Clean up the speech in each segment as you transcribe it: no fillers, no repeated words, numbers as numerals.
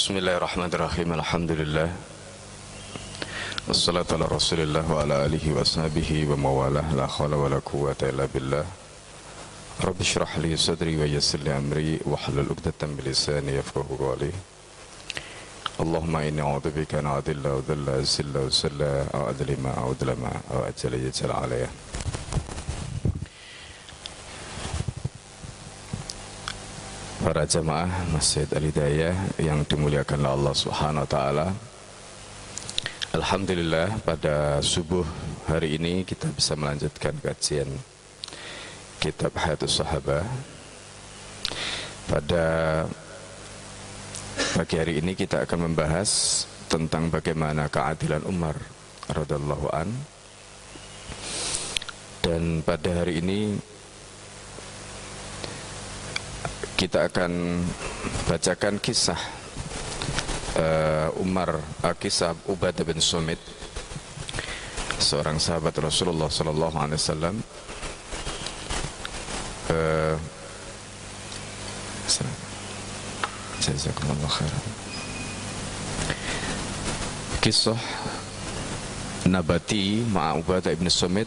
Bismillahirrahmanirrahim. Alhamdulillah. Wassalatu ala Rasulillah wa ala alihi wa sahbihi wa mawalah. La khawla wa la quwwata illa billah. Rabbi shrah li sadri wa yassir li amri wa hlul 'uqdatam min lisani yafqahu qawli. Allahumma inni a'udzubika an adilla wa dhalla zilla wa salla aw adlima aw adlama aw ajala yajal alayya. Para jamaah Masjid Al-Hidayah yang dimuliakan oleh Allah Subhanahu wa taala. Alhamdulillah, pada subuh hari ini kita bisa melanjutkan kajian kitab Hayatus Sahabah. Pada pagi hari ini kita akan membahas tentang bagaimana keadilan Umar radhiyallahu an. Dan pada hari ini kita akan bacakan kisah kisah Ubadah bin Samit, seorang sahabat Rasulullah sallallahu alaihi wasallam. Jazakumullah khairan. Kisah nabati ma'a Ubadah bin Samit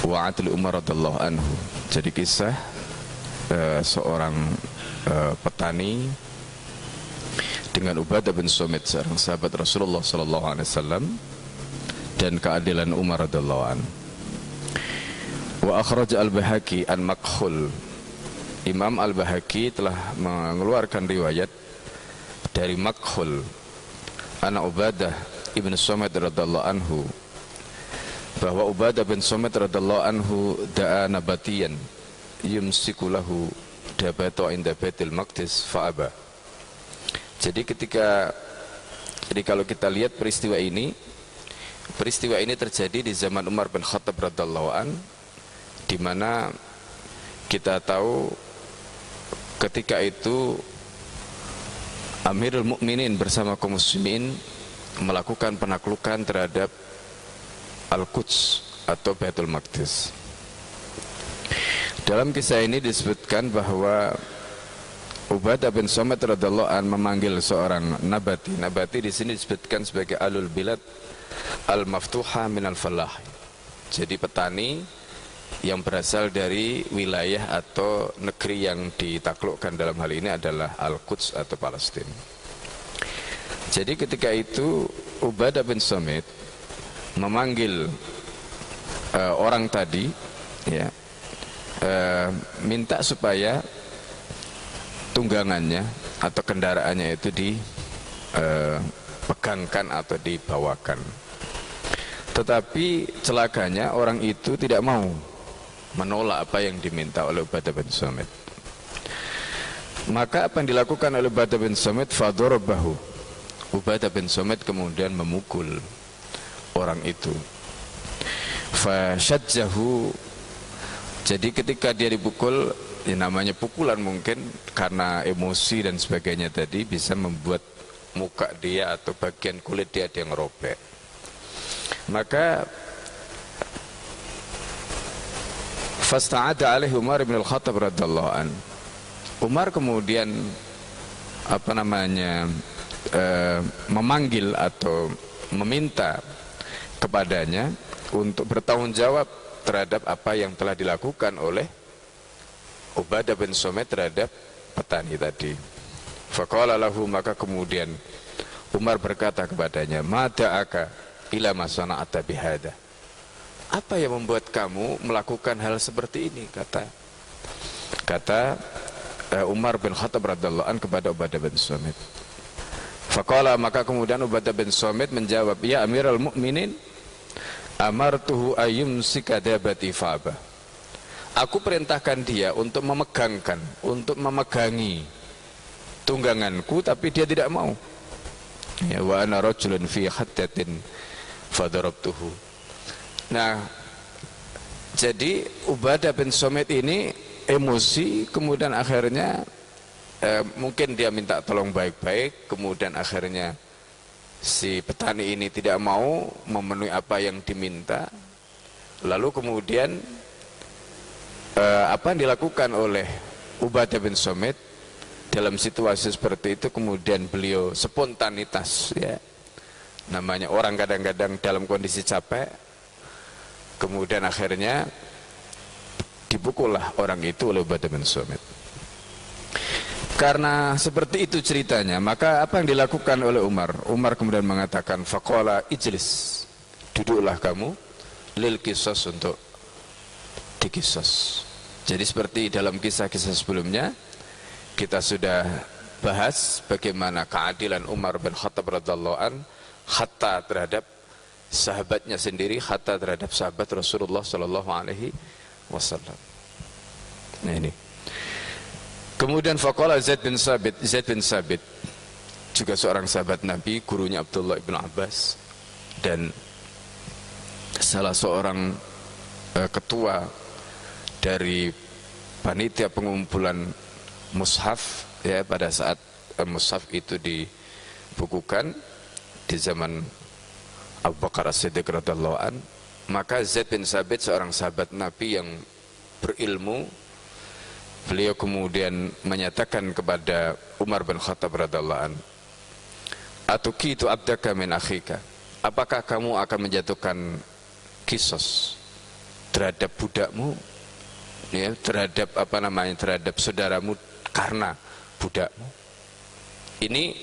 wa adli Umar radhiyallahu anhu. Jadi kisah seorang petani dengan Ubadah bin Samit, seorang sahabat Rasulullah sallallahu alaihi wasallam, dan keadilan Umar radhiyallahu anhu. Wa akhraj al-Baihaqi an Makhul. Imam al-Baihaqi telah mengeluarkan riwayat dari Makhul anak Ubadah ibn Samit radhiyallahu anhu, bahwa Ubadah bin Samit radhiyallahu anhu da'a nabatiyan yumsiku lahu dabatu inda Baitul Maqdis fa'aba. Jadi kalau kita lihat peristiwa ini terjadi di zaman Umar bin Khattab radhiyallahu an, di mana kita tahu ketika itu Amirul Mukminin bersama kaum muslimin melakukan penaklukan terhadap Al-Quds atau Baitul Maqdis. Dalam kisah ini disebutkan bahwa Ubadah bin Samit radhiyallahu an memanggil seorang nabati. Nabati di sini disebutkan sebagai alul bilad al-maftuha minal falah. Jadi petani yang berasal dari wilayah atau negeri yang ditaklukkan, dalam hal ini adalah Al-Quds atau Palestina. Jadi ketika itu Ubadah bin Samit memanggil orang tadi, ya, minta supaya tunggangannya atau kendaraannya itu dipegangkan atau dibawakan. Tetapi celakanya orang itu tidak mau menolak apa yang diminta oleh Ubadah bin Samit. Maka apa yang dilakukan oleh Ubadah bin Samit? Fadarabahu. Ubadah bin Samit kemudian memukul orang itu. Fasyajjahu. Jadi ketika dia dipukul, ya namanya pukulan mungkin karena emosi dan sebagainya tadi bisa membuat muka dia atau bagian kulit dia yang robek. Maka fasta'ada alaihi Umar bin Al-Khattab radhiyallahu an. Umar kemudian memanggil atau meminta kepadanya untuk bertanggung jawab terhadap apa yang telah dilakukan oleh Ubadah bin Samit terhadap petani tadi. Faqala lahu, maka kemudian Umar berkata kepadanya, mada'aka ila ma sana'ata bihada. Apa yang membuat kamu melakukan hal seperti ini? Kata Umar bin Khattab radhiyallahu an kepada Ubadah bin Samit. Faqala, maka kemudian Ubadah bin Samit menjawab, ya Amirul Mukminin, amartuhu ayyumsika dabati fa'aba. Aku perintahkan dia untuk memegangi tungganganku, tapi dia tidak mau. Ya, wa ana rajulun fi hattatin fadarabtuhu. Nah, jadi Ubadah bin Samit ini emosi, kemudian akhirnya mungkin dia minta tolong baik-baik, kemudian akhirnya si petani ini tidak mau memenuhi apa yang diminta. Lalu kemudian apa yang dilakukan oleh Ubadah bin Samit? dalam situasi seperti itu kemudian beliau spontanitas, ya. Namanya orang kadang-kadang dalam kondisi capek, kemudian akhirnya dipukullah orang itu oleh Ubadah bin Samit. Karena seperti itu ceritanya, maka apa yang dilakukan oleh Umar? Umar kemudian mengatakan, faqala ijlis, duduklah kamu, lil qisas, untuk dikisos. Jadi seperti dalam kisah-kisah sebelumnya kita sudah bahas bagaimana keadilan Umar bin Khattab radhiyallahu an, hatta terhadap sahabatnya sendiri, hatta terhadap sahabat Rasulullah sallallahu alaihi wasallam. Nah ini. Kemudian faqala Zaid bin Sabit juga seorang sahabat Nabi, gurunya Abdullah ibn Abbas dan salah seorang ketua dari panitia pengumpulan mushaf, ya, pada saat mushaf itu dibukukan di zaman Abu Bakar As-Siddiq radhiyallahu an, maka Zaid bin Sabit seorang sahabat Nabi yang berilmu, beliau kemudian menyatakan kepada Umar bin Khattab radhiyallahu an, atuqitu abdaka min akhika, apakah kamu akan menjatuhkan kisos terhadap budakmu, ya, terhadap terhadap saudaramu karena budakmu. Ini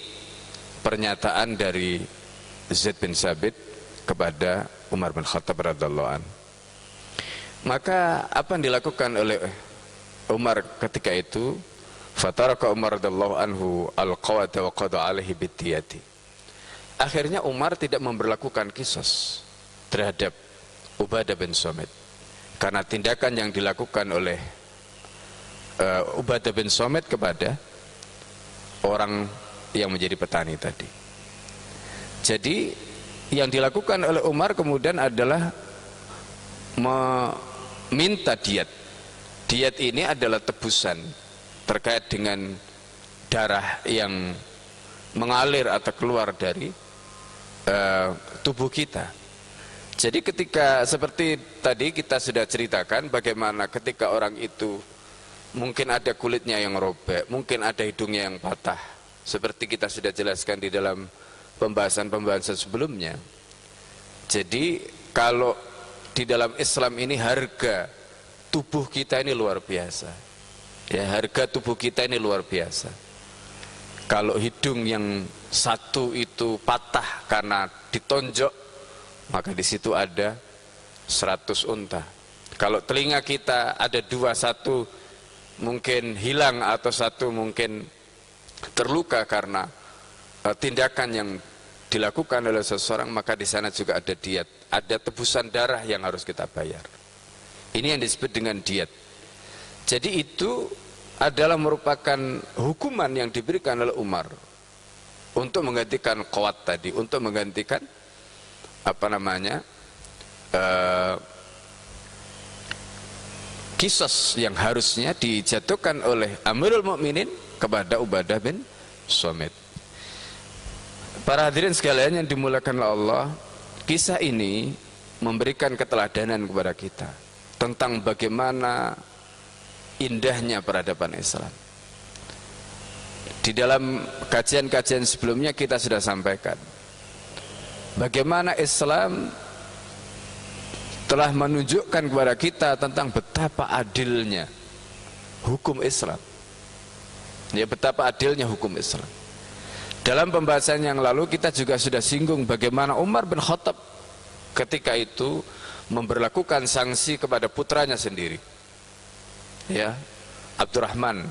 pernyataan dari Zaid bin Sabit kepada Umar bin Khattab radhiyallahu an. Maka apa yang dilakukan oleh Umar ketika itu? Fataraka Umar radhiyallahu anhu al-qawata wa qada alaihi bitiyati. Akhirnya Umar tidak memberlakukan kisos terhadap Ubadah bin Samit karena tindakan yang dilakukan oleh Ubadah bin Samit kepada orang yang menjadi petani tadi. Jadi yang dilakukan oleh Umar kemudian adalah meminta diat. Diat ini adalah tebusan terkait dengan darah yang mengalir atau keluar dari tubuh kita. Jadi ketika seperti tadi kita sudah ceritakan bagaimana ketika orang itu mungkin ada kulitnya yang robek, mungkin ada hidungnya yang patah, seperti kita sudah jelaskan di dalam pembahasan-pembahasan sebelumnya. Jadi kalau di dalam Islam ini harga tubuh kita ini luar biasa, ya, harga tubuh kita ini luar biasa. Kalau hidung yang satu itu patah karena ditonjok, maka di situ ada 100 unta. Kalau telinga kita ada 2, satu mungkin hilang atau satu mungkin terluka karena tindakan yang dilakukan oleh seseorang, maka di sana juga ada diat, ada tebusan darah yang harus kita bayar. Ini yang disebut dengan diat. Jadi itu adalah merupakan hukuman yang diberikan oleh Umar untuk menggantikan qawat tadi, untuk menggantikan kisos yang harusnya dijatuhkan oleh Amirul Mukminin kepada Ubadah bin Samit. Para hadirin sekalian yang dimuliakan oleh Allah, kisah ini memberikan keteladanan kepada kita tentang bagaimana indahnya peradaban Islam. Di dalam kajian-kajian sebelumnya kita sudah sampaikan bagaimana Islam telah menunjukkan kepada kita tentang betapa adilnya hukum Islam. Ya, betapa adilnya hukum Islam. Dalam pembahasan yang lalu kita juga sudah singgung bagaimana Umar bin Khattab ketika itu memberlakukan sanksi kepada putranya sendiri, ya, Abdurrahman.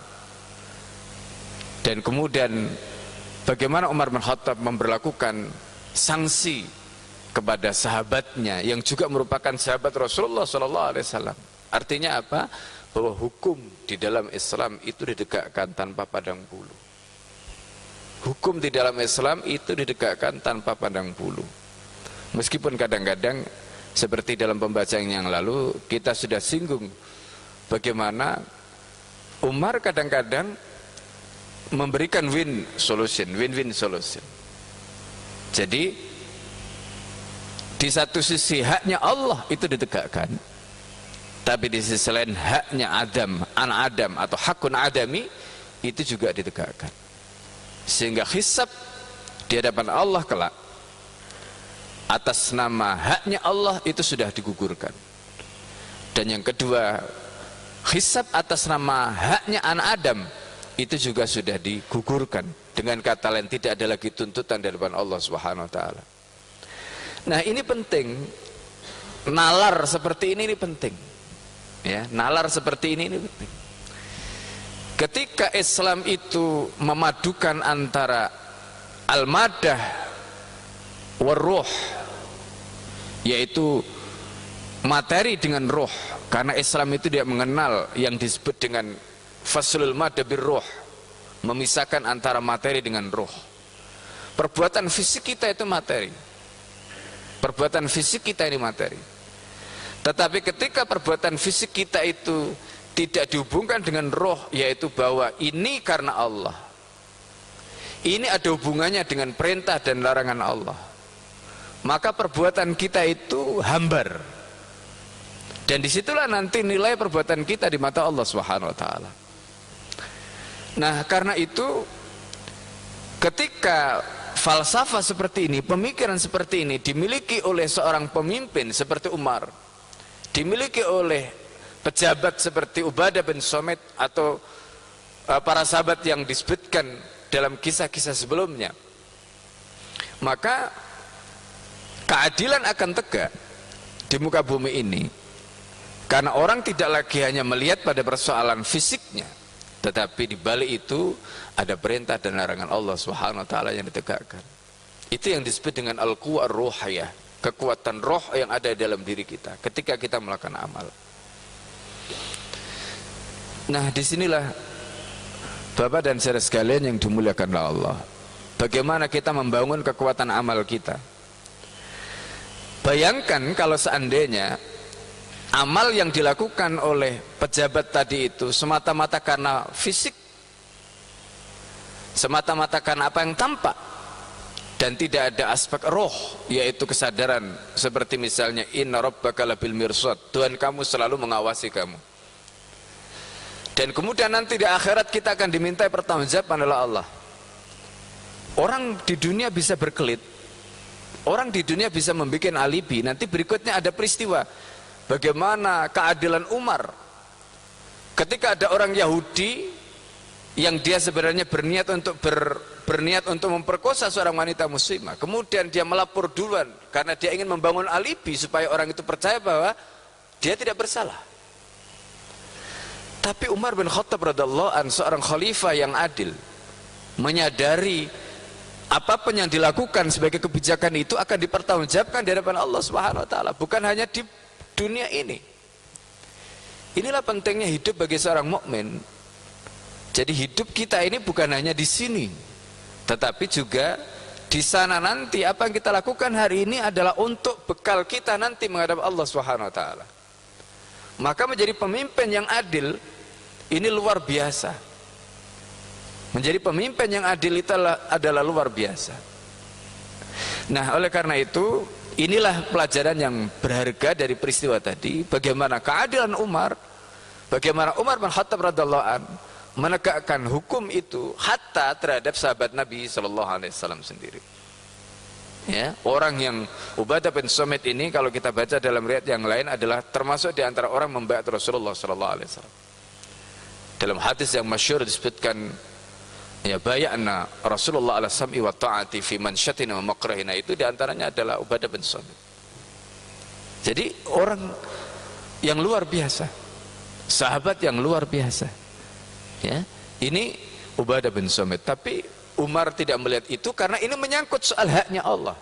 Dan kemudian bagaimana Umar bin Khattab memberlakukan sanksi kepada sahabatnya yang juga merupakan sahabat Rasulullah SAW. Artinya apa? Bahwa hukum di dalam Islam itu ditegakkan tanpa pandang bulu. Hukum di dalam Islam itu ditegakkan tanpa pandang bulu. Meskipun kadang-kadang seperti dalam pembacaan yang lalu kita sudah singgung bagaimana Umar kadang-kadang memberikan win-win solution. Jadi di satu sisi haknya Allah itu ditegakkan, tapi di sisi lain haknya Adam atau hakun adami itu juga ditegakkan, sehingga hisab di hadapan Allah kelak atas nama haknya Allah itu sudah digugurkan. Dan yang kedua, hisab atas nama haknya anak Adam itu juga sudah digugurkan. Dengan kata lain, tidak ada lagi tuntutan dari hadapan Allah Subhanahu wa taala. Nah, ini penting. Nalar seperti ini penting. Ya, nalar seperti ini penting. Ketika Islam itu memadukan antara al-madah war-ruh, yaitu materi dengan roh, karena Islam itu tidak mengenal yang disebut dengan faslul madah bir-ruh, memisahkan antara materi dengan roh. Perbuatan fisik kita itu materi, perbuatan fisik kita ini materi. Tetapi ketika perbuatan fisik kita itu tidak dihubungkan dengan roh, yaitu bahwa ini karena Allah, ini ada hubungannya dengan perintah dan larangan Allah, maka perbuatan kita itu hambar. Dan disitulah nanti nilai perbuatan kita di mata Allah Subhanahu wa taala. Nah, karena itu ketika falsafah seperti ini, pemikiran seperti ini dimiliki oleh seorang pemimpin seperti Umar, dimiliki oleh pejabat seperti Ubadah bin Somit atau para sahabat yang disebutkan dalam kisah-kisah sebelumnya, maka keadilan akan tegak di muka bumi ini. Karena orang tidak lagi hanya melihat pada persoalan fisiknya, tetapi di balik itu ada perintah dan larangan Allah Subhanahu wa taala yang ditegakkan. Itu yang disebut dengan al-quwwah ruhiyah, kekuatan roh yang ada dalam diri kita ketika kita melakukan amal. Nah, disinilah Bapak dan saudara sekalian yang dimuliakan oleh Allah, bagaimana kita membangun kekuatan amal kita. Bayangkan kalau seandainya amal yang dilakukan oleh pejabat tadi itu semata-mata karena fisik, semata-mata karena apa yang tampak, dan tidak ada aspek roh, yaitu kesadaran, seperti misalnya inna rabbaka labil mirsad, Tuhan kamu selalu mengawasi kamu. Dan kemudian nanti di akhirat kita akan dimintai pertanggungjawaban oleh Allah. Orang di dunia bisa berkelit, orang di dunia bisa membuat alibi. Nanti berikutnya ada peristiwa bagaimana keadilan Umar ketika ada orang Yahudi yang dia sebenarnya berniat untuk memperkosa seorang wanita muslimah, kemudian dia melapor duluan karena dia ingin membangun alibi supaya orang itu percaya bahwa dia tidak bersalah. Tapi Umar bin Khattab radhiyallahu anhu, seorang khalifah yang adil, menyadari apapun yang dilakukan sebagai kebijakan itu akan dipertanggungjawabkan di hadapan Allah Subhanahu wa taala, bukan hanya di dunia ini. Inilah pentingnya hidup bagi seorang mukmin. Jadi hidup kita ini bukan hanya di sini, tetapi juga di sana nanti. Apa yang kita lakukan hari ini adalah untuk bekal kita nanti menghadap Allah Subhanahu wa taala. Maka menjadi pemimpin yang adil ini luar biasa. Menjadi pemimpin yang adil itu adalah luar biasa. Nah, oleh karena itu, inilah pelajaran yang berharga dari peristiwa tadi, bagaimana keadilan Umar, bagaimana Umar bin Khattab radhiyallahu anhu menegakkan hukum itu hatta terhadap sahabat Nabi sallallahu alaihi wasallam sendiri. Ya, orang yang Ubadah bin Somit ini kalau kita baca dalam riwayat yang lain adalah termasuk di antara orang membaiat Rasulullah sallallahu alaihi wasallam. Dalam hadis yang masyhur disebutkan, ya, bayana Rasulullah ala sam'i wa ta'ati fi mansyatina wa makrahina, itu diantaranya adalah Ubadah bin Somit. Jadi orang yang luar biasa, sahabat yang luar biasa, ya, ini Ubadah bin Somit. Tapi Umar tidak melihat itu karena ini menyangkut soal haknya Allah,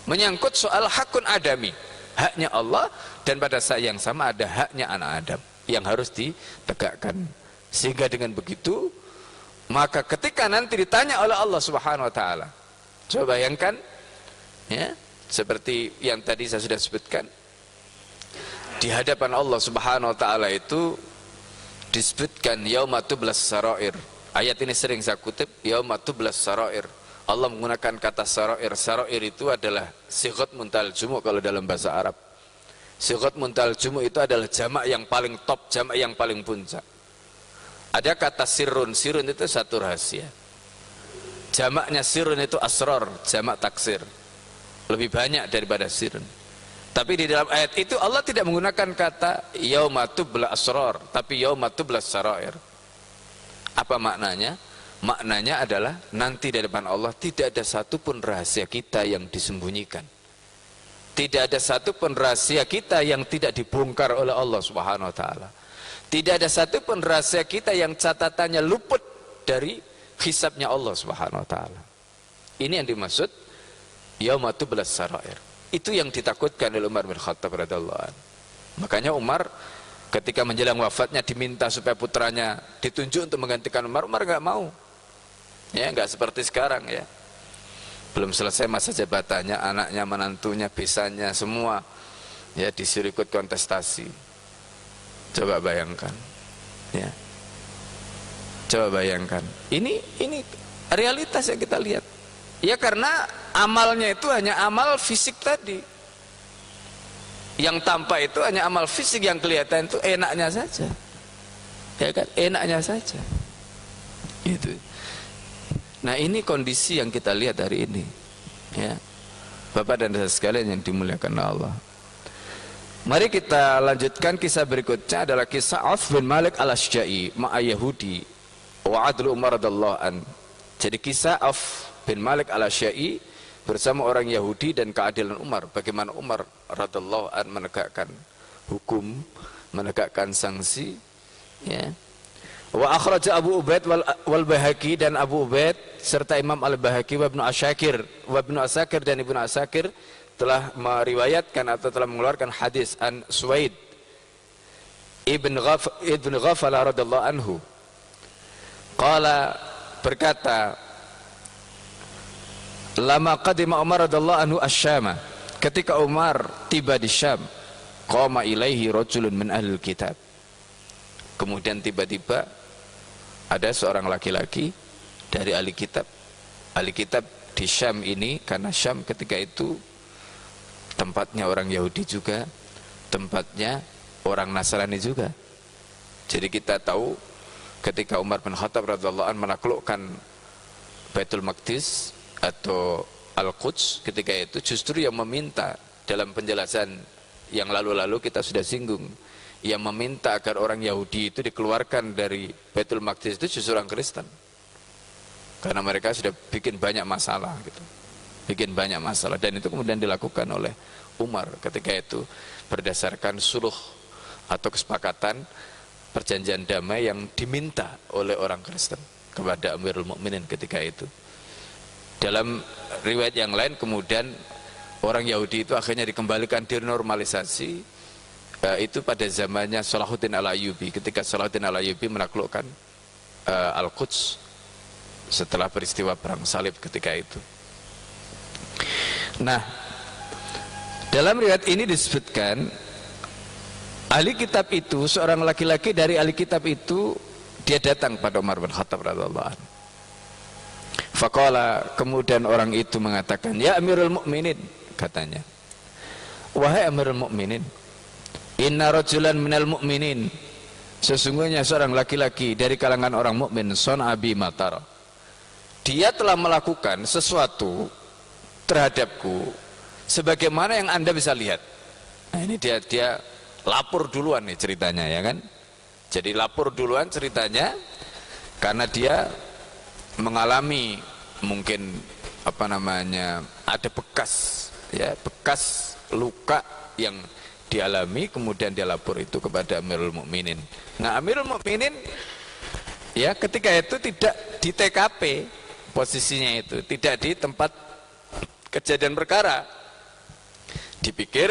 menyangkut soal hakun adami, haknya Allah, dan pada saat yang sama ada haknya anak Adam yang harus ditegakkan. Sehingga dengan begitu, maka ketika nanti ditanya oleh Allah Subhanahu wa taala, coba bayangkan, ya, seperti yang tadi saya sudah sebutkan, di hadapan Allah Subhanahu wa taala itu disebutkan yauma tublas sarair. Ayat ini sering saya kutip, yauma tublas sarair. Allah menggunakan kata sarair. Sarair itu adalah sighat muntal jumu kalau dalam bahasa Arab. Sighat muntal jumu itu adalah jamak yang paling top, jamak yang paling puncak. Ada kata sirrun, sirrun itu satu rahasia. Jamaknya sirrun itu asror, jamak taksir. Lebih banyak daripada sirrun. Tapi di dalam ayat itu Allah tidak menggunakan kata yauma tubla asror, tapi yauma tubla sarair. Apa maknanya? Maknanya adalah nanti di depan Allah tidak ada satupun rahasia kita yang disembunyikan. Tidak ada satupun rahasia kita yang tidak dibongkar oleh Allah Subhanahu wa taala. Tidak ada satupun rahasia kita yang catatannya luput dari hisabnya Allah Subhanahu wa taala. Ini yang dimaksud yauma tublas sarair. Itu yang ditakutkan oleh Umar bin Khattab radhiyallahu anhu. Makanya Umar ketika menjelang wafatnya diminta supaya putranya ditunjuk untuk menggantikan Umar, Umar enggak mau. Ya, enggak seperti sekarang ya. Belum selesai masa jabatannya, anaknya, menantunya, besannya semua ya disuruh ikut kontestasi. Coba bayangkan. Ya. Coba bayangkan. Ini realitas yang kita lihat. Ya karena amalnya itu hanya amal fisik tadi. Yang tampak itu hanya amal fisik, yang kelihatan itu enaknya saja. Ya kan? Enaknya saja. Itu. Nah, ini kondisi yang kita lihat hari ini. Ya. Bapak dan saudara sekalian yang dimuliakan Allah. Mari kita lanjutkan kisah berikutnya adalah kisah Auf bin Malik al-Ashja'i ma'a Yahudi wa adlu Umar radhiyallahu an. Jadi kisah Auf bin Malik al-Ashja'i bersama orang Yahudi dan keadilan Umar. Bagaimana Umar radhiyallahu an menegakkan hukum, menegakkan sanksi, ya. Wa akhraja Abu Ubaid wal Baihaqi, dan Abu Ubaid serta Imam Al-Baihaqi wa Ibnu Asakir dan Ibnu Asakir telah meriwayatkan atau telah mengeluarkan hadis an Suwaid ibn Ghafala radhiyallahu anhu. Qala, berkata, lama qadima Umar radhiyallahu anhu asy-Syam, ketika Umar tiba di Syam, qama ilaihi rajulun min ahlil kitab. Kemudian tiba-tiba ada seorang laki-laki dari ahli kitab. Ahli kitab di Syam ini, karena Syam ketika itu tempatnya orang Yahudi juga, tempatnya orang Nasrani juga. Jadi kita tahu ketika Umar bin Khattab radhiyallahu anhu menaklukkan Baitul Maqdis atau Al-Quds, ketika itu justru yang meminta, dalam penjelasan yang lalu-lalu kita sudah singgung, yang meminta agar orang Yahudi itu dikeluarkan dari Baitul Maqdis itu justru orang Kristen, karena mereka sudah bikin banyak masalah gitu. Bikin banyak masalah, dan itu kemudian dilakukan oleh Umar ketika itu berdasarkan suluh atau kesepakatan perjanjian damai yang diminta oleh orang Kristen kepada Amirul Mukminin ketika itu. Dalam riwayat yang lain kemudian orang Yahudi itu akhirnya dikembalikan, dinormalisasi. Itu pada zamannya Salahuddin Al-Ayyubi, ketika Salahuddin Al-Ayyubi menaklukkan Al-Quds setelah peristiwa perang salib ketika itu. Nah, dalam riwayat ini disebutkan ahli kitab itu, seorang laki-laki dari ahli kitab itu, dia datang pada Umar bin Khattab radhiyallahu anhu. Faqala, kemudian orang itu mengatakan, ya Amirul Mukminin, katanya, wahai Amirul Mukminin, inna rajulan minal mu'minin, sesungguhnya seorang laki-laki dari kalangan orang mukmin, son'abi matara, dia telah melakukan sesuatu terhadapku sebagaimana yang Anda bisa lihat. Nah, ini dia lapor duluan nih ceritanya, ya kan? Jadi lapor duluan ceritanya karena dia mengalami mungkin ada bekas, ya, bekas luka yang dialami, kemudian dia lapor itu kepada Amirul Mukminin. Nah, Amirul Mukminin ya ketika itu tidak di TKP posisinya, itu tidak di tempat kejadian perkara. Dipikir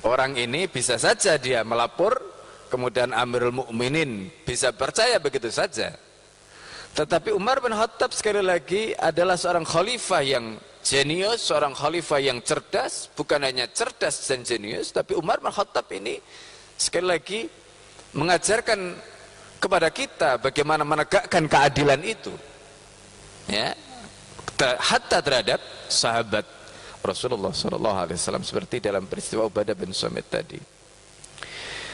orang ini bisa saja dia melapor, kemudian Amirul Mukminin bisa percaya begitu saja. Tetapi Umar bin Khattab sekali lagi adalah seorang khalifah yang jenius, seorang khalifah yang cerdas, bukan hanya cerdas dan jenius, tapi Umar bin Khattab ini sekali lagi mengajarkan kepada kita bagaimana menegakkan keadilan itu, ya, hatta terhadap sahabat Rasulullah SAW, seperti dalam peristiwa Ubadah bin Samit tadi.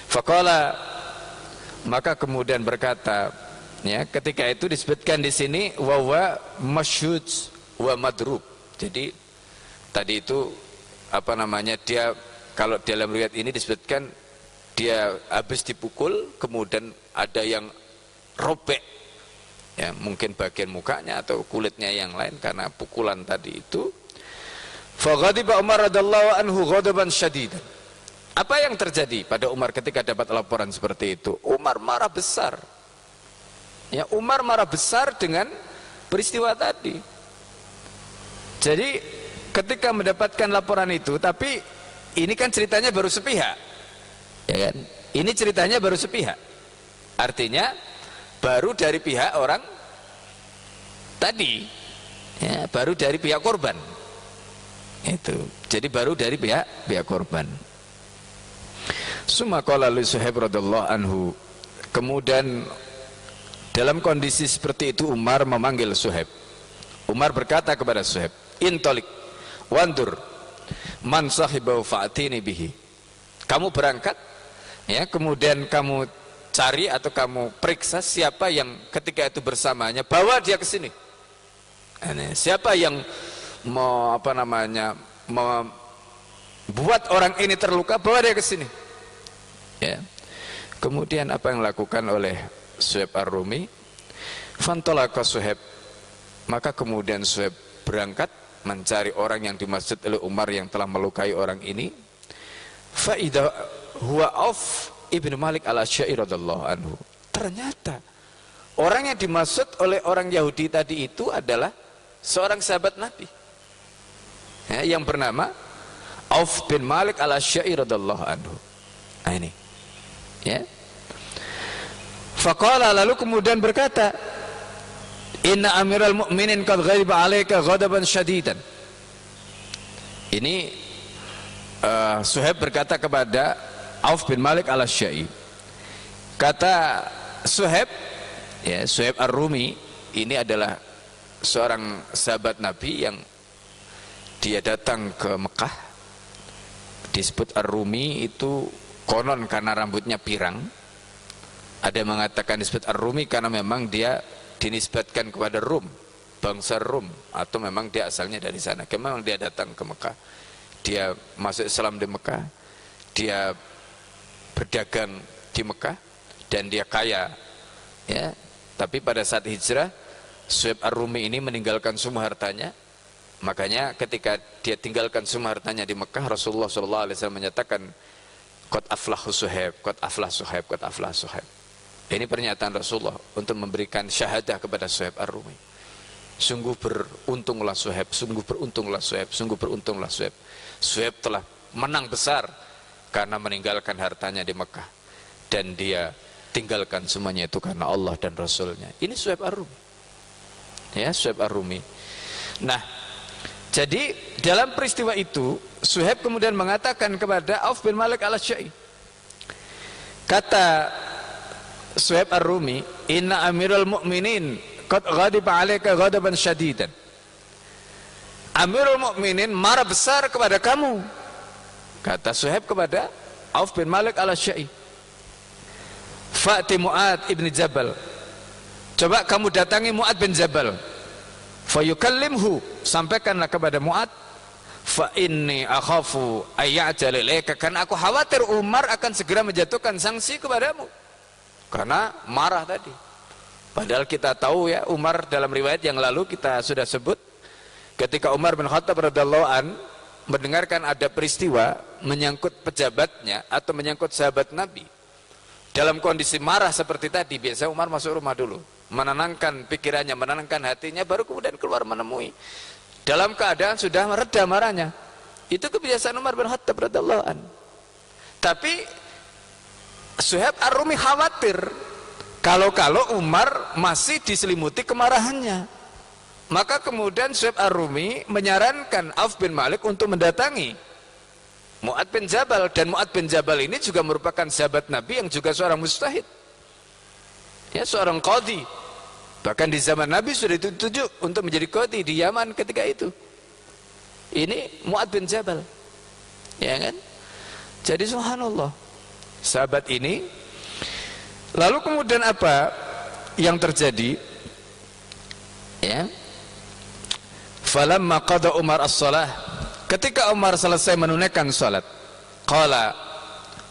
Faqala, maka kemudian berkata Ya, ketika itu disebutkan di sini wa masyhud wa madrub. Jadi tadi itu apa namanya, dia kalau dalam riwayat ini disebutkan dia habis dipukul kemudian ada yang robek, ya mungkin bagian mukanya atau kulitnya yang lain karena pukulan tadi itu. Fa ghadiba Umar radhiyallahu anhu ghadaban syadidan. Apa yang terjadi pada Umar ketika dapat laporan seperti itu? Umar marah besar. Ya, Umar marah besar dengan peristiwa tadi. Jadi ketika mendapatkan laporan itu, tapi ini kan ceritanya baru sepihak, ya kan? Ini ceritanya baru sepihak. Artinya baru dari pihak orang tadi, ya, baru dari pihak korban. Itu. Jadi baru dari pihak korban. Summa qala li Suhaib radhiyallahu anhu. Kemudian dalam kondisi seperti itu Umar memanggil Suhaib. Umar berkata kepada Suhaib, "Intolik wandur man sahibahu fa'tini bihi." Kamu berangkat, ya, kemudian kamu cari atau kamu periksa siapa yang ketika itu bersamanya, bawa dia ke sini. Siapa yang membuat orang ini terluka, bawa dia ke sini. Ya. Kemudian apa yang dilakukan oleh Suhaib Ar-Rumi? Fantolaka Suhaib, maka kemudian Suhaib berangkat mencari orang yang dimaksud oleh Umar yang telah melukai orang ini. Faidah huwa Auf ibnu Malik al-Asy'ari radhiyallahu anhu. Ternyata orang yang dimaksud oleh orang Yahudi tadi itu adalah seorang sahabat Nabi, ya, yang bernama Auf bin Malik al-Asy'ari radhiyallahu anhu. Nah ini, ya. Faqala, lalu kemudian berkata, "Inna amiral mu'minin qad ghadiba 'alaika ghadaban syadidan." Ini Suhaib berkata kepada Auf bin Malik al-Asy'ari. Kata Suhaib, ya, Suhaib Ar-Rumi ini adalah seorang sahabat Nabi yang dia datang ke Mekah. Disebut Ar-Rumi itu konon karena rambutnya pirang. Ada yang mengatakan disebut Ar-Rumi karena memang dia dinisbatkan kepada Rum, bangsa Rum, atau memang dia asalnya dari sana. Memang dia datang ke Mekah, dia masuk Islam di Mekah, dia berdagang di Mekah, dan dia kaya, ya. Tapi pada saat hijrah, Suhaib Ar-Rumi ini meninggalkan semua hartanya. Makanya ketika dia tinggalkan semua hartanya di Mekah, Rasulullah SAW menyatakan, "Qad aflahu Suhaib, qad aflah Suhaib, qad aflah Suhaib." Ini pernyataan Rasulullah untuk memberikan syahadah kepada Suhaib Ar-Rumi. Sungguh beruntunglah Suhaib, sungguh beruntunglah Suhaib, sungguh beruntunglah Suhaib. Suhaib telah menang besar karena meninggalkan hartanya di Mekah, dan dia tinggalkan semuanya itu karena Allah dan Rasulnya. Ini Suhaib Ar-Rumi, ya, Suhaib Ar-Rumi. Nah, jadi dalam peristiwa itu Suhaib kemudian mengatakan kepada Auf bin Malik al-Asy'ari, kata Suhaib Ar-Rumi, "Inna amirul mu'minin qad ghadiba 'alaika ghadaban syadidan." Amirul Mukminin marah besar kepada kamu, kata Suhaib kepada Auf bin Malik al-Asy'ari. "Fa'ti Mu'ad ibn Jabal." Coba kamu datangi Mu'ad bin Jabal. "Fayukallimhu." Sampaikanlah kepada Mu'ad, "Fa inni akhafu ayya'jal ilaika." Karena aku khawatir Umar akan segera menjatuhkan sanksi kepadamu karena marah tadi. Padahal kita tahu, ya, Umar dalam riwayat yang lalu kita sudah sebut, ketika Umar bin Khattab radhiyallahu an mendengarkan ada peristiwa menyangkut pejabatnya atau menyangkut sahabat Nabi, dalam kondisi marah seperti tadi, biasa Umar masuk rumah dulu, menenangkan pikirannya, menenangkan hatinya, baru kemudian keluar menemui. Dalam keadaan sudah mereda marahnya. Itu kebiasaan Umar bin Khattab radhiyallahu an. Tapi Suhaib Ar-Rumi khawatir kalau Umar masih diselimuti kemarahannya. Maka kemudian Suhaib Ar-Rumi menyarankan Auf bin Malik untuk mendatangi Mu'ad bin Jabal, dan Mu'ad bin Jabal ini juga merupakan sahabat Nabi yang juga seorang mujtahid, ya, seorang qadhi. Bahkan di zaman Nabi sudah ditunjuk untuk menjadi qadhi di Yaman ketika itu. Ini Mu'ad bin Jabal, ya kan? Jadi subhanallah, sahabat ini. Lalu kemudian apa? yang terjadi, ya, falamma qada Umar as-salah, ketika Umar selesai menunaikan salat, qala,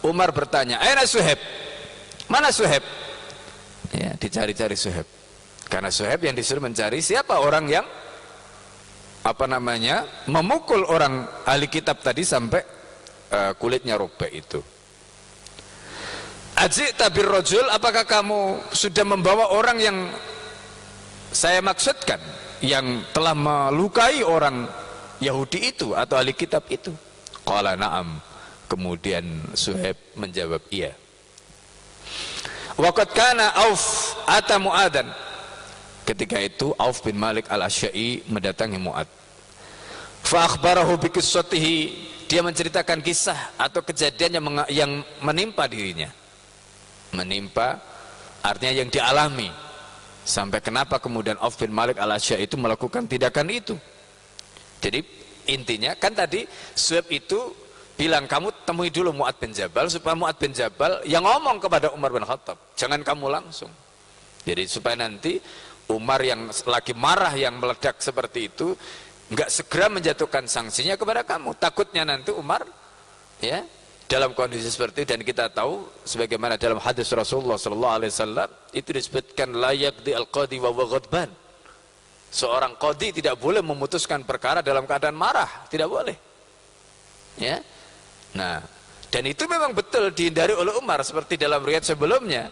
Umar bertanya, aina Suhaib, mana Suhaib? Ya, dicari-cari Suhaib, karena Suhaib yang disuruh mencari siapa orang yang memukul orang ahli kitab tadi sampai kulitnya robek itu. Ajita birrajul, apakah kamu sudah membawa orang yang saya maksudkan, yang telah melukai orang Yahudi itu atau ahli kitab itu? Qala na'am. Kemudian Suhaib menjawab iya. Waqad kana Auf ata Mu'adan. Ketika itu Auf bin Malik al-Asy'a'i mendatangi Mu'ad. Fa akhbarahu bi qissatihi, dia menceritakan kisah atau kejadian yang menimpa dirinya. Menimpa artinya yang dialami, sampai kenapa kemudian Auf bin Malik al-Asy'a'i itu melakukan tindakan itu. Jadi intinya kan tadi Suhaib itu bilang, kamu temui dulu Mu'ad bin Jabal, supaya Mu'ad bin Jabal yang ngomong kepada Umar bin Khattab, jangan kamu langsung. Jadi supaya nanti Umar yang lagi marah, yang meledak seperti itu, nggak segera menjatuhkan sanksinya kepada kamu. Takutnya nanti Umar, ya, dalam kondisi seperti itu. Dan kita tahu sebagaimana dalam hadis Rasulullah SAW itu disebutkan la yaqdi al-qadi wa huwa ghadban. Seorang qadi tidak boleh memutuskan perkara dalam keadaan marah, tidak boleh. Ya. Nah, dan itu memang betul dihindari oleh Umar seperti dalam riwayat sebelumnya.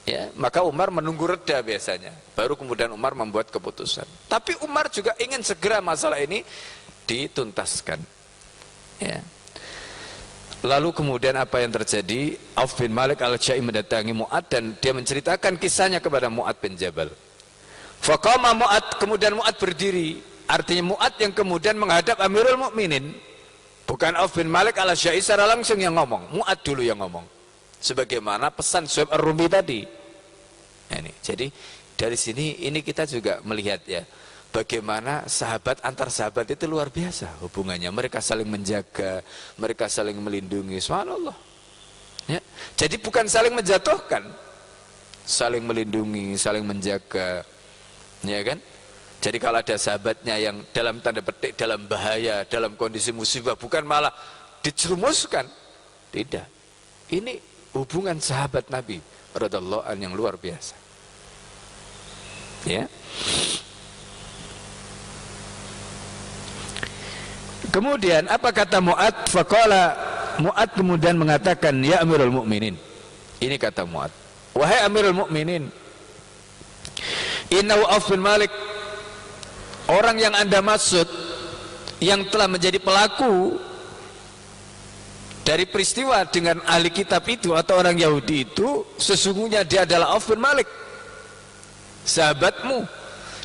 Ya, maka Umar menunggu reda biasanya, baru kemudian Umar membuat keputusan. Tapi Umar juga ingin segera masalah ini dituntaskan. Ya. Lalu kemudian apa yang terjadi? Auf bin Malik al-Asy'a'i mendatangi Mu'ad dan dia menceritakan kisahnya kepada Mu'ad bin Jabal. Faqama Mu'ad, kemudian Mu'ad berdiri. Artinya Mu'ad yang kemudian menghadap Amirul Mukminin. Bukan Auf bin Malik al-Asy'a'i secara langsung yang ngomong, Mu'ad dulu yang ngomong. Sebagaimana pesan Suhaib ar-Rumi tadi. Nah, ini. Jadi dari sini ini kita juga melihat ya, bagaimana sahabat antar sahabat itu luar biasa hubungannya. Mereka saling menjaga, mereka saling melindungi. Subhanallah. Ya. Jadi bukan saling menjatuhkan, saling melindungi, saling menjaga. Ya kan? Jadi kalau ada sahabatnya yang dalam tanda petik dalam bahaya, dalam kondisi musibah, bukan malah dijerumuskan. Tidak. Ini hubungan sahabat Nabi radhiyallahu anhu yang luar biasa. Ya. Kemudian apa kata Mu'ad? Faqala, Mu'ad kemudian mengatakan, ya Amirul Mukminin. Ini kata Mu'ad, wahai Amirul Mukminin, innahu Auf bin Malik, orang yang Anda maksud yang telah menjadi pelaku dari peristiwa dengan ahli kitab itu atau orang Yahudi itu, sesungguhnya dia adalah Auf bin Malik, sahabatmu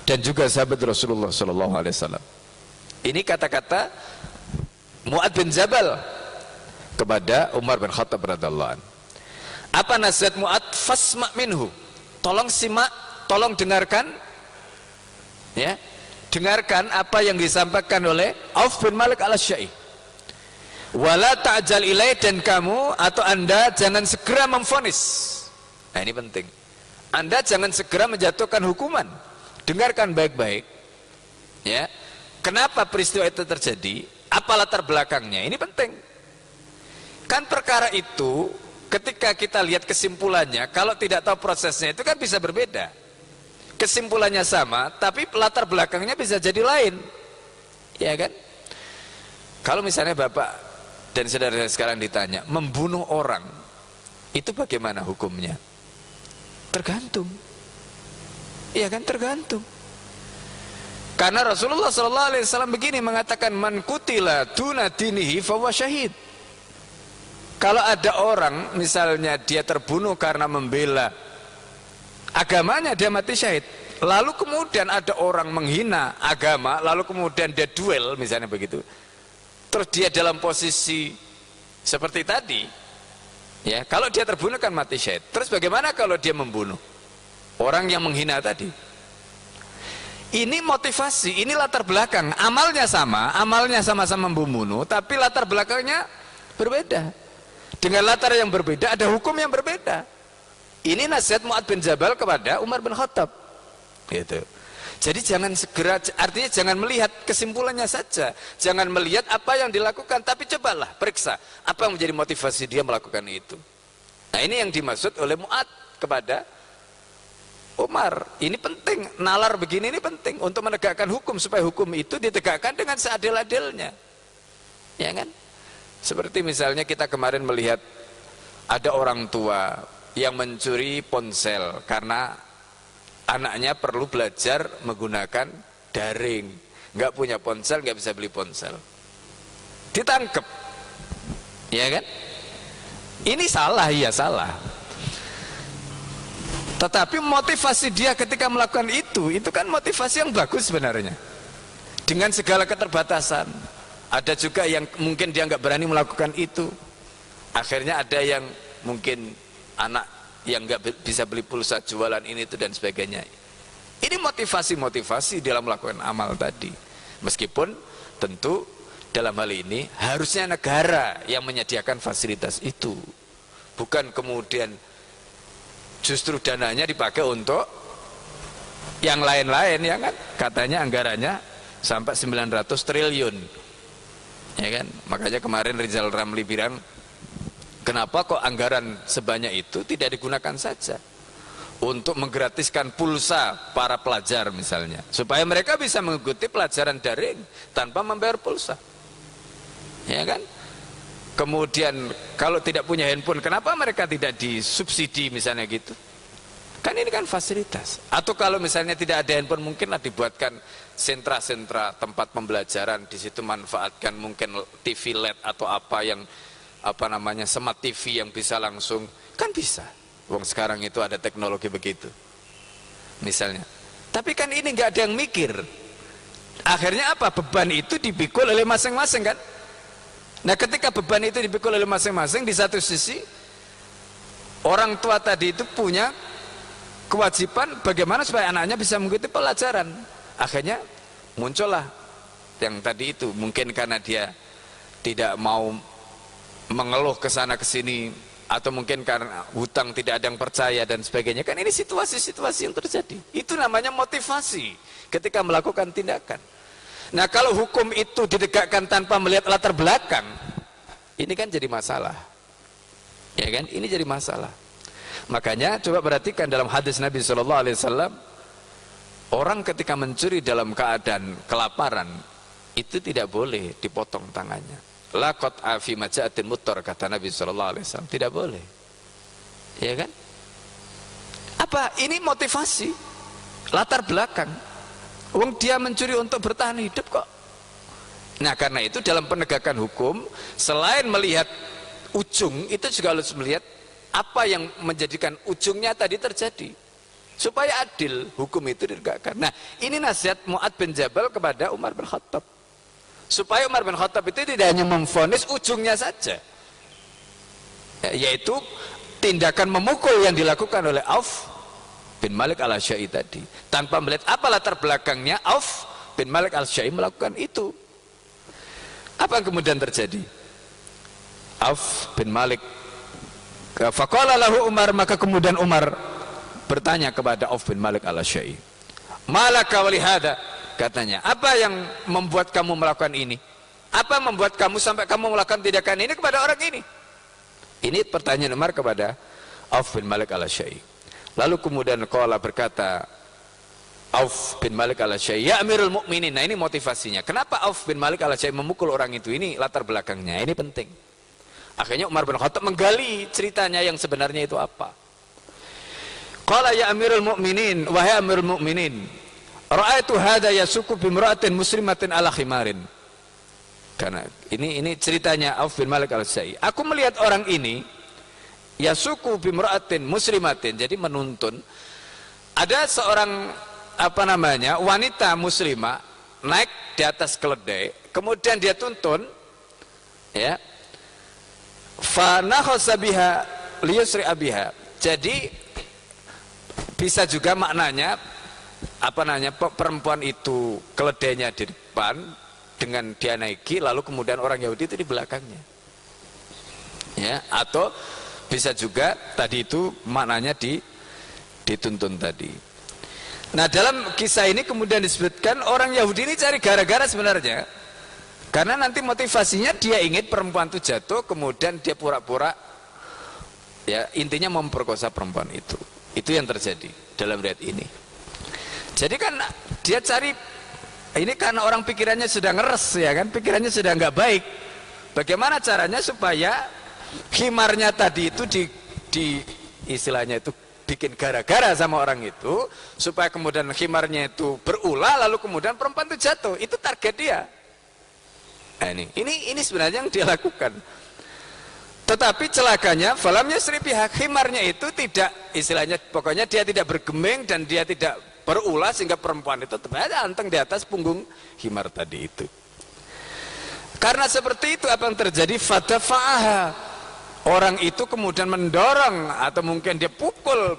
dan juga sahabat Rasulullah SAW. Ini kata-kata Mu'ad bin Jabal kepada Umar bin Khattab radhiyallahu anhu. Apa nasihat Mu'ad? Fasma' minhu, tolong simak, tolong dengarkan, ya, dengarkan apa yang disampaikan oleh Auf bin Malik al-Asy'a'i. Wala ta'jal ilaih, dan kamu atau Anda jangan segera memvonis. Nah ini penting. Anda jangan segera menjatuhkan hukuman. Dengarkan baik-baik. Ya. Kenapa peristiwa itu terjadi? Apa latar belakangnya? Ini penting. Kan perkara itu ketika kita lihat kesimpulannya, kalau tidak tahu prosesnya itu kan bisa berbeda. Kesimpulannya sama, tapi latar belakangnya bisa jadi lain. Ya kan? Kalau misalnya Bapak dan saudara sekarang ditanya, membunuh orang itu bagaimana hukumnya? Tergantung. Iya kan, tergantung. Karena Rasulullah SAW begini mengatakan, man kutila duna dinihi fahuwa syahid. Kalau ada orang misalnya dia terbunuh karena membela agamanya, dia mati syahid. Lalu kemudian ada orang menghina agama, lalu kemudian dia duel misalnya begitu, terus dia dalam posisi seperti tadi, ya, kalau dia terbunuh kan mati syahid. Terus bagaimana kalau dia membunuh orang yang menghina tadi? Ini motivasi, ini latar belakang. Amalnya sama-sama membunuh, tapi latar belakangnya berbeda. Dengan latar yang berbeda ada hukum yang berbeda. Ini nasihat Mu'adz bin Jabal kepada Umar bin Khattab. Gitu. Jadi jangan segera, artinya jangan melihat kesimpulannya saja, jangan melihat apa yang dilakukan, tapi cobalah periksa apa yang menjadi motivasi dia melakukan itu. Nah, ini yang dimaksud oleh Mu'adz kepada Umar. Ini penting, nalar begini ini penting untuk menegakkan hukum, supaya hukum itu ditegakkan dengan seadil-adilnya. Ya kan? Seperti misalnya kita kemarin melihat ada orang tua yang mencuri ponsel karena anaknya perlu belajar menggunakan daring, nggak punya ponsel, nggak bisa beli ponsel, ditangkap, ya kan? Ini salah, iya salah. Tetapi motivasi dia ketika melakukan itu kan motivasi yang bagus sebenarnya. Dengan segala keterbatasan, ada juga yang mungkin dia nggak berani melakukan itu. Akhirnya ada yang mungkin anak yang nggak bisa beli pulsa jualan ini itu dan sebagainya. Ini motivasi-motivasi dalam melakukan amal tadi. Meskipun tentu dalam hal ini harusnya negara yang menyediakan fasilitas itu, bukan kemudian justru dananya dipakai untuk yang lain-lain, ya kan? Katanya anggarannya sampai 900 triliun, ya kan? Makanya kemarin Rizal Ramli bilang, kenapa kok anggaran sebanyak itu tidak digunakan saja untuk menggratiskan pulsa para pelajar misalnya, supaya mereka bisa mengikuti pelajaran daring tanpa membayar pulsa, ya kan? Kemudian kalau tidak punya handphone, kenapa mereka tidak disubsidi misalnya gitu? Kan ini kan fasilitas. Atau kalau misalnya tidak ada handphone, mungkinlah dibuatkan sentra-sentra tempat pembelajaran, di situ manfaatkan mungkin TV LED atau apa yang smart TV yang bisa langsung, kan bisa. Wong sekarang itu ada teknologi begitu misalnya. Tapi kan ini nggak ada yang mikir. Akhirnya apa? Beban itu dipikul oleh masing-masing kan. Nah, ketika beban itu dipikul oleh masing-masing, di satu sisi orang tua tadi itu punya kewajiban bagaimana supaya anaknya bisa mengikuti pelajaran. Akhirnya muncullah yang tadi itu, mungkin karena dia tidak mau mengeluh ke sana ke sini, atau mungkin karena hutang tidak ada yang percaya dan sebagainya. Kan ini situasi-situasi yang terjadi. Itu namanya motivasi ketika melakukan tindakan. Nah, kalau hukum itu ditegakkan tanpa melihat latar belakang, ini kan jadi masalah. Ya kan? Ini jadi masalah. Makanya coba perhatikan dalam hadis Nabi SAW, orang ketika mencuri dalam keadaan kelaparan itu tidak boleh dipotong tangannya. Laqad afi maja'atin muttar, kata Nabi SAW, tidak boleh. Ya kan? Apa? Ini motivasi, latar belakang. Wong dia mencuri untuk bertahan hidup kok. Nah, karena itu dalam penegakan hukum, selain melihat ujung, itu juga harus melihat apa yang menjadikan ujungnya tadi terjadi, supaya adil hukum itu ditegakkan. Nah, ini nasihat Mu'adz bin Jabal kepada Umar bin Khattab, supaya Umar bin Khattab itu tidak hanya memvonis ujungnya saja, yaitu tindakan memukul yang dilakukan oleh Auf bin Malik al-Asy'ari tadi, tanpa melihat apa latar belakangnya Auf bin Malik al-Asy'ari melakukan itu. Apa yang kemudian terjadi? Auf bin Malik, faqala lahu Umar, maka kemudian Umar bertanya kepada Auf bin Malik al-Asy'ari, malaka wa lihada, katanya, apa yang membuat kamu melakukan ini? Apa membuat kamu sampai kamu melakukan tindakan ini kepada orang ini? Ini pertanyaan Umar kepada Auf bin Malik al-Asy'ari. Lalu kemudian qala, berkata Auf bin Malik al-Asy'ari, ya Amirul Mukminin. Nah, ini motivasinya. Kenapa Auf bin Malik al-Asy'ari memukul orang itu? Ini latar belakangnya, ini penting. Akhirnya Umar bin Khattab menggali ceritanya yang sebenarnya itu apa. Qala ya Amirul Mukminin, wahai Amirul Mukminin, ra'aitu hadza yasuku bimra'atin muslimatin ala khimarin. Karena ini ceritanya Auf bin Malik al-Asy'ari. Aku melihat orang ini yasuku bimra'atin muslimatin, jadi menuntun, ada seorang wanita muslimah naik di atas keledai, kemudian dia tuntun, ya, fa nakhasa biha liyusri abiha. Jadi bisa juga maknanya perempuan itu keledainya di depan dengan dia naiki, lalu kemudian orang Yahudi itu di belakangnya, ya, atau bisa juga tadi itu maknanya dituntun tadi. Nah, dalam kisah ini kemudian disebutkan orang Yahudi ini cari gara-gara sebenarnya, karena nanti motivasinya dia ingin perempuan itu jatuh, kemudian dia pura-pura, ya intinya memperkosa perempuan itu. Itu yang terjadi dalam riwayat ini. Jadi kan dia cari, ini karena orang pikirannya sudah ngeres, ya kan, pikirannya sudah nggak baik. Bagaimana caranya supaya khimarnya tadi itu di istilahnya itu bikin gara-gara sama orang itu, supaya kemudian khimarnya itu berulah, lalu kemudian perempuan itu jatuh. Itu target dia. Nah, ini sebenarnya yang dia lakukan. Tetapi celakanya falam yasri pihak, khimarnya itu tidak, istilahnya pokoknya dia tidak bergeming dan dia tidak berulah, sehingga perempuan itu tetap ada anteng di atas punggung khimar tadi itu. Karena seperti itu apa yang terjadi? Fadafa'aha, orang itu kemudian mendorong atau mungkin dia pukul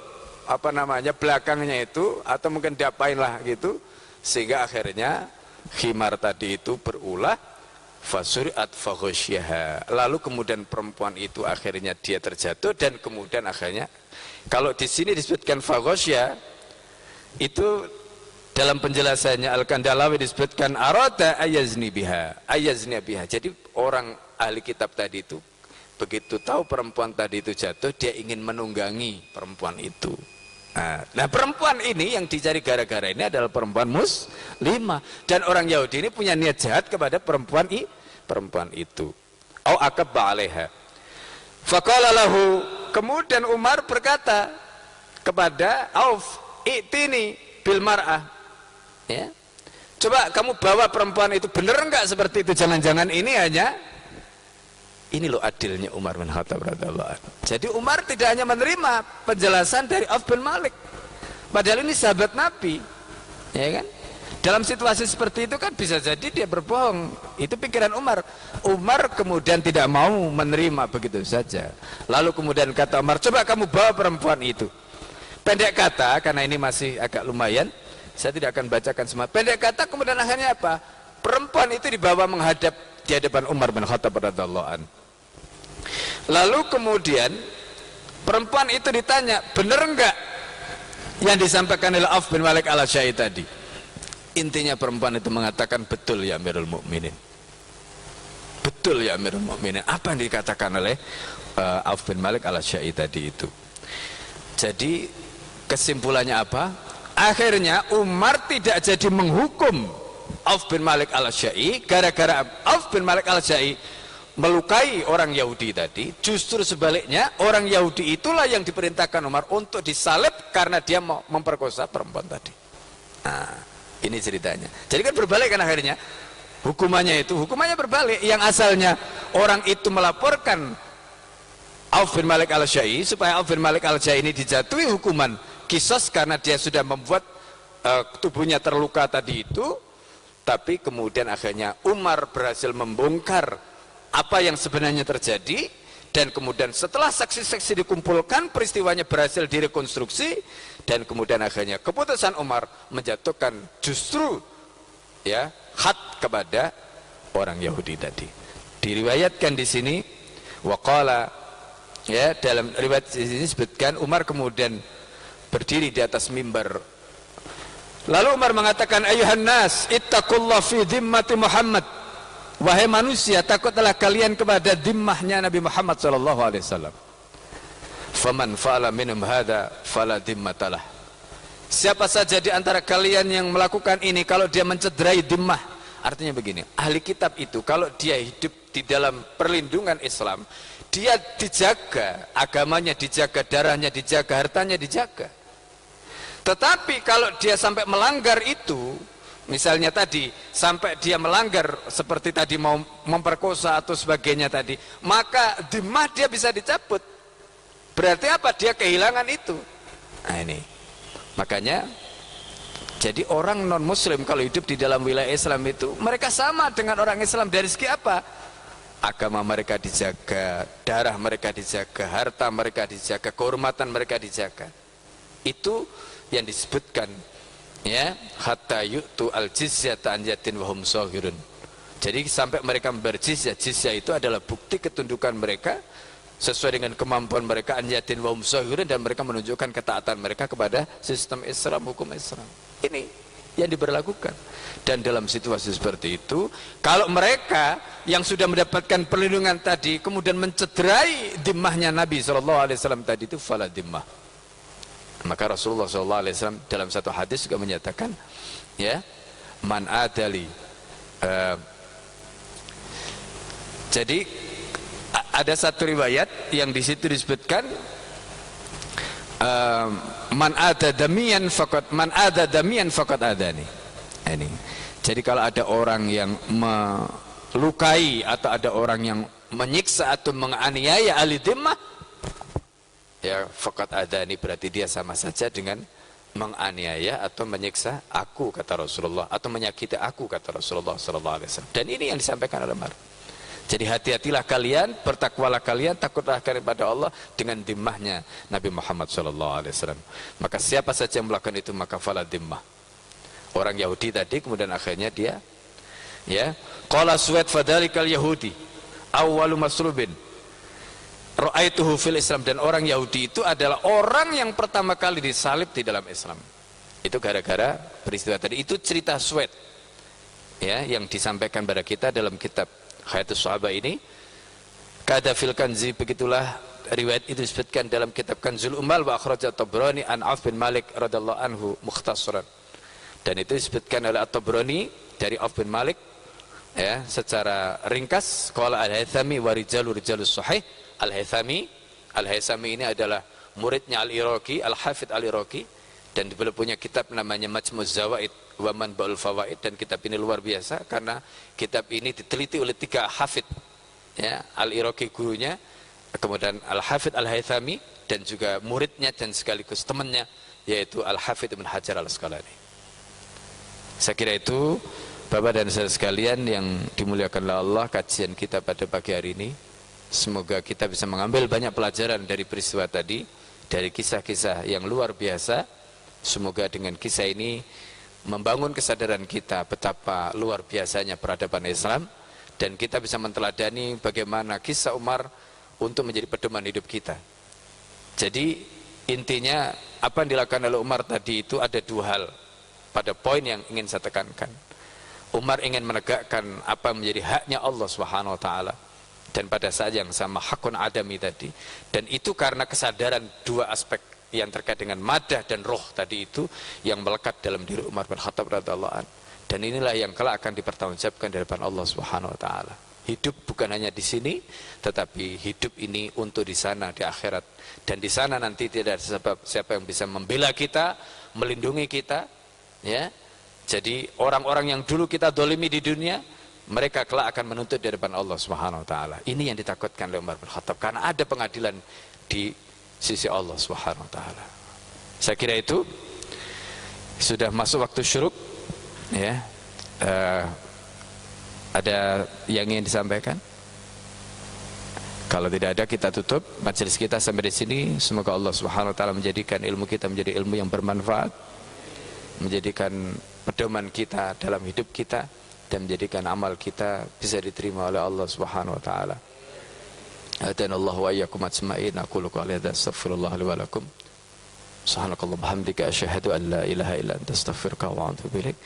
belakangnya itu, atau mungkin diapain lah gitu, sehingga akhirnya khimar tadi itu berulah. Fasuri'at faghasyaha, lalu kemudian perempuan itu akhirnya dia terjatuh, dan kemudian akhirnya kalau di sini disebutkan faghasya itu dalam penjelasannya Al-Kandalawi disebutkan arada ayazni biha, jadi orang ahli kitab tadi itu begitu tahu perempuan tadi itu jatuh, dia ingin menunggangi perempuan itu. Nah, perempuan ini yang dicari gara-gara ini adalah perempuan muslimah, dan orang Yahudi ini punya niat jahat kepada perempuan itu. Au akabba 'alaiha. Faqala lahu, kemudian Umar berkata kepada Auf, "I'tini bil mar'ah." Ya. Coba kamu bawa perempuan itu, benar enggak seperti itu? Jangan-jangan ini hanya, ini loh adilnya Umar bin Khattab radhiyallahu anhu. Jadi Umar tidak hanya menerima penjelasan dari Auf bin Malik, padahal ini sahabat Nabi, ya kan? Dalam situasi seperti itu kan bisa jadi dia berbohong. Itu pikiran Umar. Umar kemudian tidak mau menerima begitu saja. Lalu kemudian kata Umar, coba kamu bawa perempuan itu. Pendek kata, karena ini masih agak lumayan, saya tidak akan bacakan semua. Pendek kata, kemudian akhirnya apa? Perempuan itu dibawa menghadap di hadapan Umar bin Khattab radhiyallahu anhu. Lalu kemudian perempuan itu ditanya, benar enggak yang disampaikan oleh Auf bin Malik al-Asy'ari tadi? Intinya perempuan itu mengatakan, betul ya Amirul Mukminin, betul ya Amirul Mukminin, apa yang dikatakan oleh Auf bin Malik al-Asy'ari tadi itu. Jadi kesimpulannya apa? Akhirnya Umar tidak jadi menghukum Auf bin Malik al-Asy'ari gara-gara Auf bin Malik al-Asy'ari melukai orang Yahudi tadi. Justru sebaliknya, orang Yahudi itulah yang diperintahkan Umar untuk disalib karena dia mau memperkosa perempuan tadi. Nah, ini ceritanya. Jadi kan berbalik kan akhirnya hukumannya berbalik. Yang asalnya orang itu melaporkan Auf bin Malik al-Asy'ari supaya Auf bin Malik al-Asy'ari ini dijatuhi hukuman qisas karena dia sudah membuat tubuhnya terluka tadi itu. Tapi kemudian akhirnya Umar berhasil membongkar apa yang sebenarnya terjadi, dan kemudian setelah saksi-saksi dikumpulkan, peristiwanya berhasil direkonstruksi, dan kemudian akhirnya keputusan Umar menjatuhkan justru ya had kepada orang Yahudi tadi. Diriwayatkan di sini waqala, ya dalam riwayat ini disebutkan Umar kemudian berdiri di atas mimbar. Lalu Umar mengatakan, ayuhan nas ittaqullah fi dhimmati Muhammad, wahai manusia, takutlah kalian kepada dhimmahnya Nabi Muhammad sallallahu alaihi wasallam. Faman fa'ala minhum hadza fala dhimmatalah. Siapa saja di antara kalian yang melakukan ini, kalau dia mencederai dhimmah, artinya begini, ahli kitab itu kalau dia hidup di dalam perlindungan Islam, dia dijaga, agamanya dijaga, darahnya dijaga, hartanya dijaga. Tetapi kalau dia sampai melanggar itu, misalnya tadi sampai dia melanggar seperti tadi mau memperkosa atau sebagainya tadi, maka dhimmah dia bisa dicabut. Berarti apa? Dia kehilangan itu. Nah ini, makanya jadi orang non muslim kalau hidup di dalam wilayah Islam itu, mereka sama dengan orang Islam dari segi apa? Agama mereka dijaga, darah mereka dijaga, harta mereka dijaga, kehormatan mereka dijaga. Itu yang disebutkan, ya, hatta yu'tu al-jizyata an yatin wa hum shahirun. Jadi sampai mereka membayar jizyah. Jizyah itu adalah bukti ketundukan mereka sesuai dengan kemampuan mereka, anyatin wa hum sahirun, dan mereka menunjukkan ketaatan mereka kepada sistem Islam, hukum Islam. Ini yang diberlakukan. Dan dalam situasi seperti itu, kalau mereka yang sudah mendapatkan perlindungan tadi kemudian mencederai dimmahnya Nabi SAW tadi, itu fala dimmah. Maka Rasulullah SAW dalam satu hadis juga menyatakan, ya, man adali, jadi ada satu riwayat yang di situ disebutkan, man ada damian faqad adani. Ini. Jadi kalau ada orang yang melukai atau ada orang yang menyiksa atau menganiaya ahli dhimmah, ya faqad adani, berarti dia sama saja dengan menganiaya atau menyiksa aku, kata Rasulullah, atau menyakiti aku, kata Rasulullah SAW. Dan ini yang disampaikan oleh Umar. Jadi hati-hatilah kalian, bertakwalah kalian, takutlah kepada Allah dengan dimmahnya Nabi Muhammad SAW. Maka siapa saja yang melakukan itu, maka fala dimmah. Orang Yahudi tadi kemudian akhirnya dia, ya, qala suwait fadhalikal yahudi awwalu maslubin ra'aituhu fil Islam, dan orang Yahudi itu adalah orang yang pertama kali disalib di dalam Islam. Itu gara-gara peristiwa tadi. Itu cerita Suwait, ya, yang disampaikan pada kita dalam kitab Hayatus Sahabah ini. Kada fil kanzi, begitulah riwayat itu disebutkan dalam kitab Kanzul Umal, wa akhraj at-Tabrani an Auf bin Malik radhiyallahu anhu mukhtasaran. Dan itu disebutkan oleh At-Tabrani dari Auf bin Malik, ya, secara ringkas. Qala al-Haythami wa rijalus sahih. Al-Haythami ini adalah muridnya Al-Iraqi, Al-Hafidh Al-Iraqi, dan beliau punya kitab namanya Majmu' Zawaid wa Manba'ul Fawaid, dan kitab ini luar biasa karena kitab ini diteliti oleh 3 hafidh, ya, Al-Iraqi gurunya, kemudian Al-Hafidh Al-Haythami, dan juga muridnya dan sekaligus temannya, yaitu Al-Hafidh Ibn Hajar Al-Asqalani. Saya kira itu Bapak dan saudara sekalian yang dimuliakan oleh Allah, kajian kita pada pagi hari ini. Semoga kita bisa mengambil banyak pelajaran dari peristiwa tadi, dari kisah-kisah yang luar biasa. Semoga dengan kisah ini membangun kesadaran kita betapa luar biasanya peradaban Islam, dan kita bisa menteladani bagaimana kisah Umar untuk menjadi pedoman hidup kita. Jadi intinya apa yang dilakukan oleh Umar tadi itu ada 2 hal pada poin yang ingin saya tekankan. Umar ingin menegakkan apa menjadi haknya Allah Subhanahu wa taala, dan pada saat yang sama hakun adami tadi. Dan itu karena kesadaran 2 aspek yang terkait dengan madah dan roh tadi itu yang melekat dalam diri Umar bin Khattab radhiyallahu anhu. Dan inilah yang kelak akan dipertanggungjawabkan di depan Allah Subhanahu wa taala. Hidup bukan hanya di sini, tetapi hidup ini untuk di sana, di akhirat. Dan di sana nanti tidak ada siapa yang bisa membela kita, melindungi kita, ya. Jadi orang-orang yang dulu kita dolimi di dunia, mereka kelak akan menuntut di depan Allah Subhanahu wa taala. Ini yang ditakutkan oleh Umar bin Khattab, karena ada pengadilan di sisi Allah Subhanahu wa taala. Saya kira itu sudah masuk waktu syuruk, ya. Ada yang ingin disampaikan? Kalau tidak ada, kita tutup majelis kita sampai di sini. Semoga Allah Subhanahu wa taala menjadikan ilmu kita menjadi ilmu yang bermanfaat, menjadikan pedoman kita dalam hidup kita, dan menjadikan amal kita bisa diterima oleh Allah Subhanahu wa taala. Hadanallahu wa iyyakum ajma'in. Aqulu qawli hadza astaghfirullah li wa lakum. Subhanakallahumma bihamdika asyhadu an la ilaha illa anta astaghfiruka wa atubu ilaik.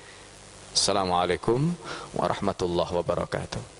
Assalamualaikum warahmatullahi wabarakatuh.